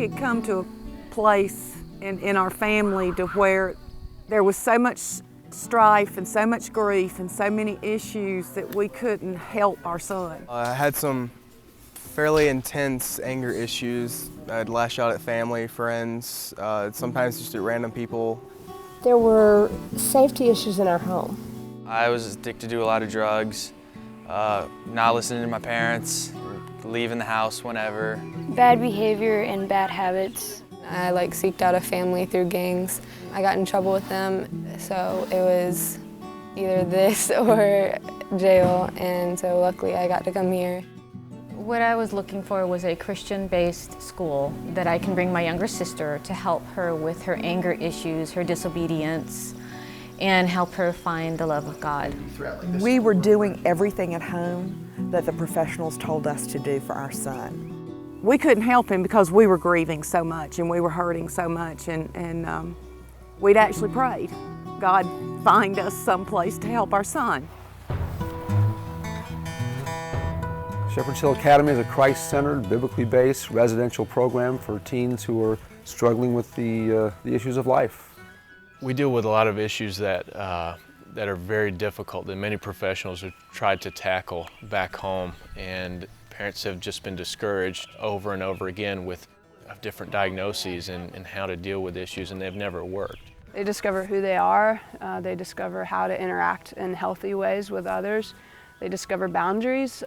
had come to a place in our family to where there was so much strife and so much grief and so many issues that we couldn't help our son. I had some fairly intense anger issues. I'd lash out at family, friends, sometimes just at random people. There were safety issues in our home. I was addicted to a lot of drugs, not listening to my parents, leaving the house whenever. Bad behavior and bad habits. I seeked out a family through gangs. I got in trouble with them, so it was either this or jail, and so luckily I got to come here. What I was looking for was a Christian-based school that I can bring my younger sister to help her with her anger issues, her disobedience, and help her find the love of God. We were doing everything at home that the professionals told us to do for our son. We couldn't help him because we were grieving so much and we were hurting so much, and we'd actually prayed, God, find us someplace to help our son. Shepherd's Hill Academy is a Christ-centered, biblically based residential program for teens who are struggling with the issues of life. We deal with a lot of issues that are very difficult that many professionals have tried to tackle back home, and parents have just been discouraged over and over again with different diagnoses and how to deal with issues, and they've never worked. They discover who they are, they discover how to interact in healthy ways with others, they discover boundaries,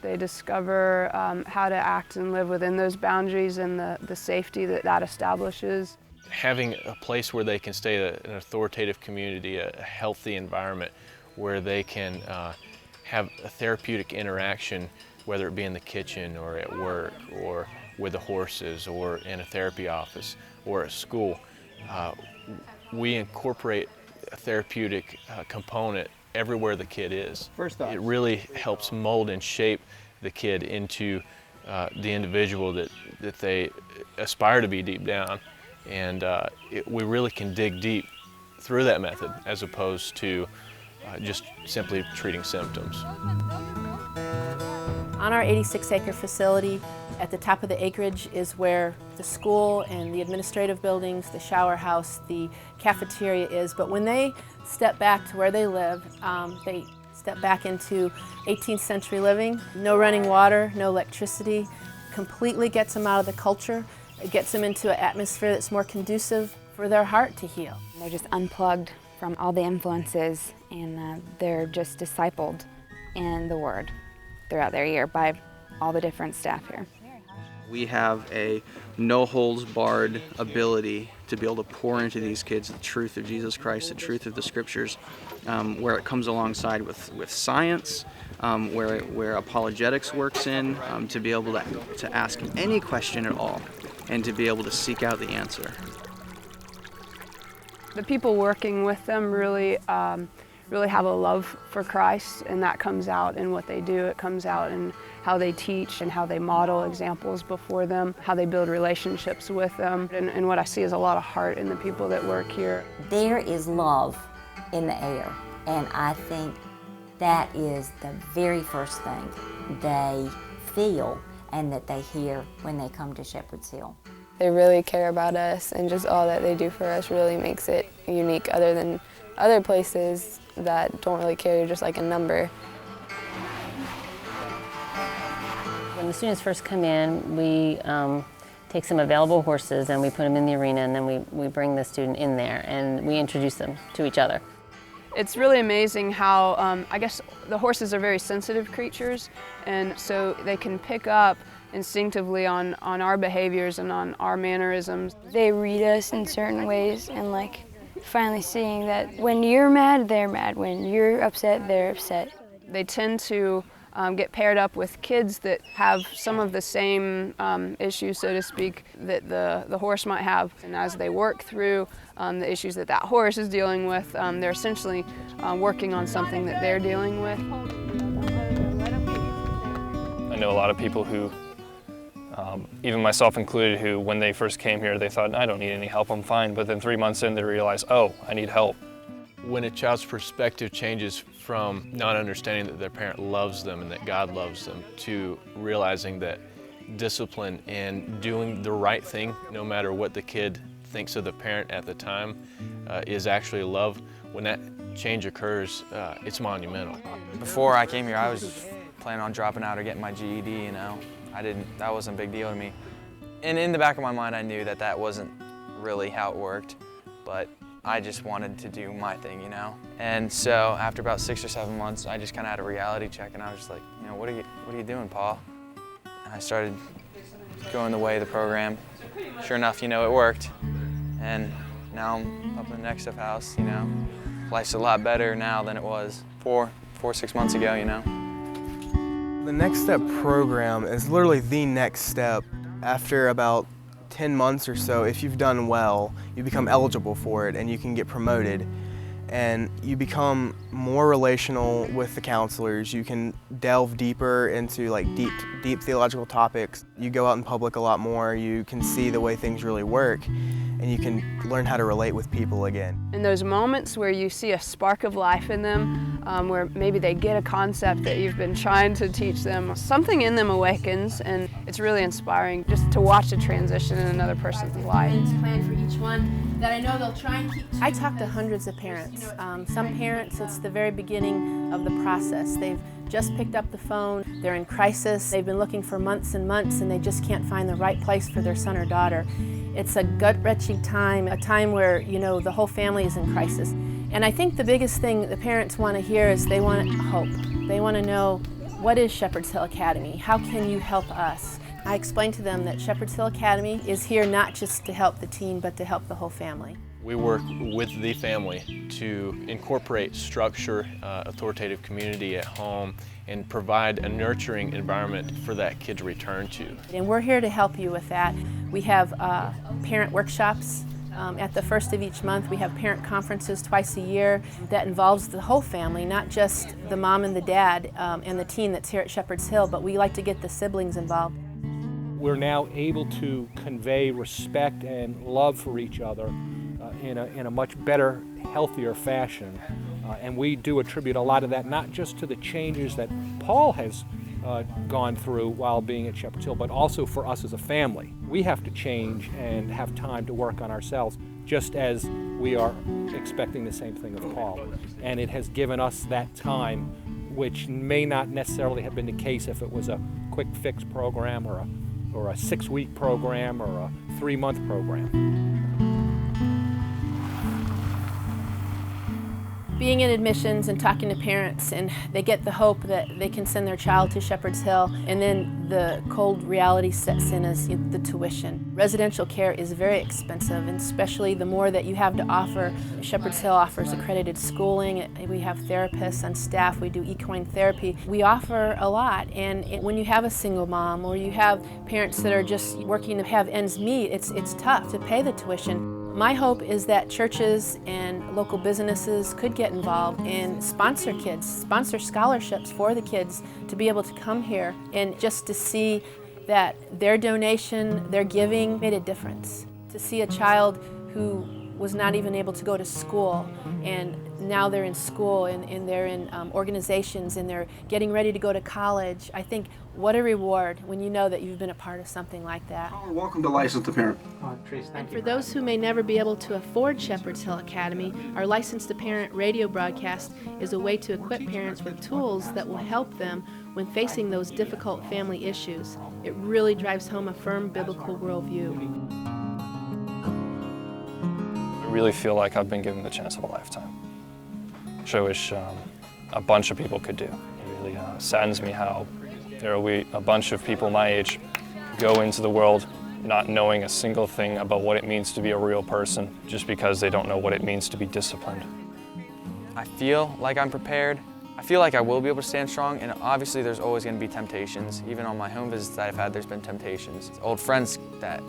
they discover how to act and live within those boundaries and the safety that establishes. Having a place where they can stay in an authoritative community, a healthy environment where they can have a therapeutic interaction, whether it be in the kitchen or at work or with the horses or in a therapy office or at school. We incorporate a therapeutic component everywhere the kid is. It really helps mold and shape the kid into the individual that they aspire to be deep down. And we really can dig deep through that method as opposed to just simply treating symptoms. On our 86-acre facility, at the top of the acreage is where the school and the administrative buildings, the shower house, the cafeteria is. But when they step back to where they live, they step back into 18th century living. No running water, no electricity, completely gets them out of the culture. It gets them into an atmosphere that's more conducive for their heart to heal. They're just unplugged from all the influences, and they're just discipled in the Word throughout their year by all the different staff here. We have a no-holds-barred ability to be able to pour into these kids the truth of Jesus Christ, the truth of the Scriptures, where it comes alongside with science, where apologetics works in, to be able to ask any question at all, and to be able to seek out the answer. The people working with them really have a love for Christ, and that comes out in what they do. It comes out in how they teach and how they model examples before them, how they build relationships with them. And what I see is a lot of heart in the people that work here. There is love in the air, and I think that is the very first thing they feel and that they hear when they come to Shepherd's Hill. They really care about us, and just all that they do for us really makes it unique other than other places that don't really care. You're just like a number. When the students first come in, we take some available horses and we put them in the arena, and then we bring the student in there and we introduce them to each other. It's really amazing how, I guess the horses are very sensitive creatures, and so they can pick up instinctively on our behaviors and on our mannerisms. They read us in certain ways, and finally seeing that when you're mad, they're mad. When you're upset, they're upset. They tend to get paired up with kids that have some of the same issues, so to speak, that the horse might have. And as they work through the issues that horse is dealing with, they're essentially working on something that they're dealing with. I know a lot of people who, even myself included, who when they first came here, they thought, I don't need any help, I'm fine. But then 3 months in, they realize, oh, I need help. When a child's perspective changes from not understanding that their parent loves them and that God loves them to realizing that discipline and doing the right thing, no matter what the kid thinks of the parent at the time, is actually love. When that change occurs, it's monumental. Before I came here, I was planning on dropping out or getting my GED, you know. That wasn't a big deal to me. And in the back of my mind, I knew that that wasn't really how it worked, but I just wanted to do my thing, you know. And so after about 6 or 7 months, I just kind of had a reality check, and I was just like, you know, what are you doing, Paul? And I started going the way of the program. Sure enough, you know, it worked. And now I'm up in the Next Step house, you know. Life's a lot better now than it was 6 months ago, you know. The Next Step program is literally the next step. After about 10 months or so, if you've done well, you become eligible for it and you can get promoted. And you become more relational with the counselors. You can delve deeper into like deep theological topics. You go out in public a lot more. You can see the way things really work, and you can learn how to relate with people again. In those moments where you see a spark of life in them, where maybe they get a concept that you've been trying to teach them, something in them awakens, and it's really inspiring just to watch a transition in another person's life. Plan for each one that I know they'll try and keep. I talk to hundreds of parents. Some parents, it's the very beginning of the process. They've just picked up the phone, they're in crisis, they've been looking for months and months, and they just can't find the right place for their son or daughter. It's a gut-wrenching time, a time where, you know, the whole family is in crisis. And I think the biggest thing the parents want to hear is they want hope. They want to know, what is Shepherd's Hill Academy? How can you help us? I explain to them that Shepherd's Hill Academy is here not just to help the teen, but to help the whole family. We work with the family to incorporate structure, authoritative community at home, and provide a nurturing environment for that kid to return to. And we're here to help you with that. We have parent workshops at the first of each month. We have parent conferences twice a year that involves the whole family, not just the mom and the dad and the teen that's here at Shepherd's Hill, but we like to get the siblings involved. We're now able to convey respect and love for each other in a much better, healthier fashion. And we do attribute a lot of that not just to the changes that Paul has gone through while being at Shepherd's Hill, but also for us as a family. We have to change and have time to work on ourselves, just as we are expecting the same thing of Paul. And it has given us that time, which may not necessarily have been the case if it was a quick fix program or a 6-week program or a 3-month program. Being in admissions and talking to parents, and they get the hope that they can send their child to Shepherd's Hill, and then the cold reality sets in as the tuition. Residential care is very expensive, and especially the more that you have to offer. Shepherd's Hill offers accredited schooling, we have therapists on staff, we do equine therapy. We offer a lot, and when you have a single mom or you have parents that are just working to have ends meet, it's tough to pay the tuition. My hope is that churches and local businesses could get involved and sponsor kids, sponsor scholarships for the kids to be able to come here, and just to see that their donation, their giving made a difference. To see a child who was not even able to go to school, and now they're in school and they're in organizations and they're getting ready to go to college. I think what a reward when you know that you've been a part of something like that. Welcome to Licensed to Parent. And for those who may never be able to afford Shepherd's Hill Academy, our Licensed to Parent radio broadcast is a way to equip parents with tools that will help them when facing those difficult family issues. It really drives home a firm biblical worldview. I really feel like I've been given the chance of a lifetime, which I wish a bunch of people could do. It really saddens me how there will be a bunch of people my age go into the world not knowing a single thing about what it means to be a real person just because they don't know what it means to be disciplined. I feel like I'm prepared. I feel like I will be able to stand strong, and obviously there's always going to be temptations. Even on my home visits that I've had, there's been temptations. Old friends that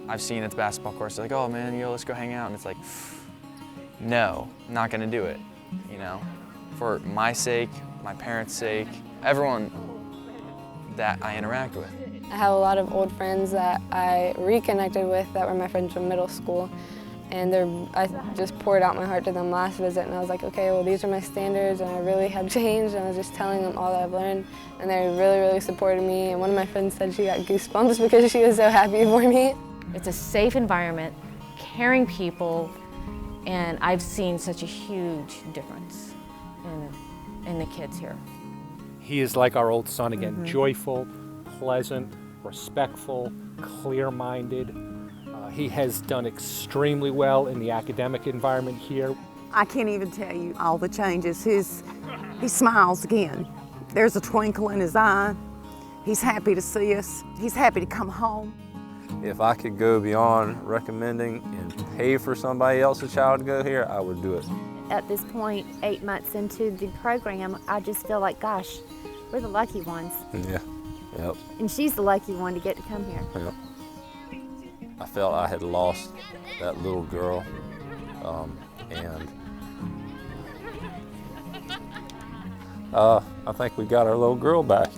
I've seen at the basketball course, they're like, oh man, let's go hang out. And it's like, no, I'm not going to do it, you know. For my sake, my parents' sake, everyone that I interact with. I have a lot of old friends that I reconnected with that were my friends from middle school, And I just poured out my heart to them last visit, and I was like, okay, well, these are my standards, and I really have changed, and I was just telling them all that I've learned, and they really, really supported me. And one of my friends said she got goosebumps because she was so happy for me. It's a safe environment, caring people, and I've seen such a huge difference in the kids here. He is like our old son again, joyful, pleasant, respectful, clear-minded. He has done extremely well in the academic environment here. I can't even tell you all the changes. He smiles again. There's a twinkle in his eye. He's happy to see us. He's happy to come home. If I could go beyond recommending and pay for somebody else's child to go here, I would do it. At this point, 8 months into the program, I just feel like, gosh, we're the lucky ones. Yeah, yep. And she's the lucky one to get to come here. Yep. I felt I had lost that little girl, and I think we got our little girl back.